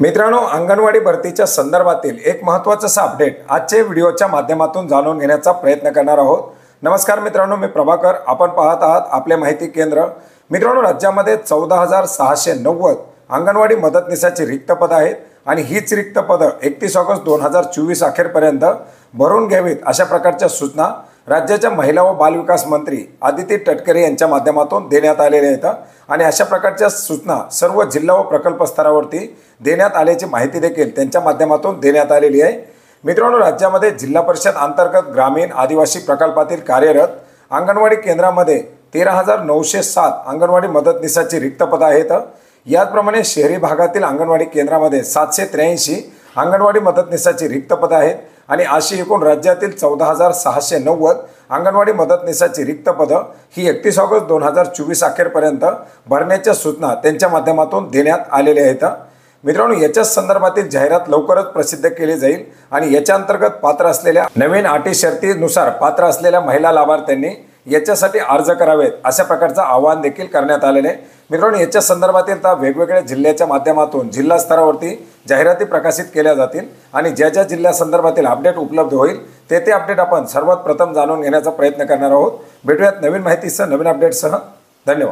मित्रांनो, अंगणवाडी भरतीच्या संदर्भातील एक महत्त्वाचा अपडेट आजच्या व्हिडिओच्या माध्यमातून जाणून घेण्याचा प्रयत्न करणार आहोत। नमस्कार मित्रांनो, मी प्रभाकर, आपण पाहत आहात आपले माहिती केंद्र। मित्रांनो, राज्यामध्ये 14,690 अंगणवाडी मदतनीसाची रिक्त पदे आहेत आणि हीच रिक्त पदे 31 ऑगस्ट 2024 अखेरपर्यंत भरून घ्यावीत अशा प्रकारच्या सूचना राज्याच्या महिला व बालविकास मंत्री आदिती तटकरे यांच्या माध्यमातून देण्यात आलेल्या आहेत आणि अशा प्रकारच्या सूचना सर्व जिल्हा व प्रकल्प स्तरावरती देण्यात आल्याची माहिती देखील त्यांच्या माध्यमातून देण्यात आलेली आहे। मित्रांनो, राज्यामध्ये जिल्हा परिषद अंतर्गत ग्रामीण आदिवासी प्रकल्पातील कार्यरत अंगणवाडी केंद्रामध्ये 13,907 अंगणवाडी मदतनीसाची रिक्त पदे आहेत। याचप्रमाणे शहरी भागातील अंगणवाडी केंद्रामध्ये 783 अंगणवाडी मदतनीसाची रिक्त पदे आहेत आणि अशी एकूण राज्यातील 14,690 अंगणवाडी मदतनीसाची रिक्त पदे ही 31 ऑगस्ट 2024 अखेरपर्यंत भरण्याच्या सूचना त्यांच्या माध्यमातून देण्यात आलेल्या आहेत। मित्रांनो, याच्या संदर्भातील जाहिरात लवकरच प्रसिद्ध केली जाईल आणि याच्या अंतर्गत पात्र असलेल्या नवीन अटी शर्तीनुसार पात्र असलेल्या महिला लाभार्थ्यांनी याच्यासाठी अर्ज करावेत अशा प्रकारचं आवाहन देखील करण्यात आलेले आहे। मित्रांनो, याच्या संदर्भातील वेगवेगळ्या जिल्ह्याच्या माध्यमातून जिल्हा स्तरावरती जाहिराती प्रकाशित केल्या जातील आणि ज्या ज्या जिल्ह्या संदर्भातील अपडेट उपलब्ध होईल ते अपडेट आपण सर्वात प्रथम जाणून घेण्याचा प्रयत्न करणार आहोत। भेटूयात नवीन माहितीसह, नवीन अपडेटसह। धन्यवाद।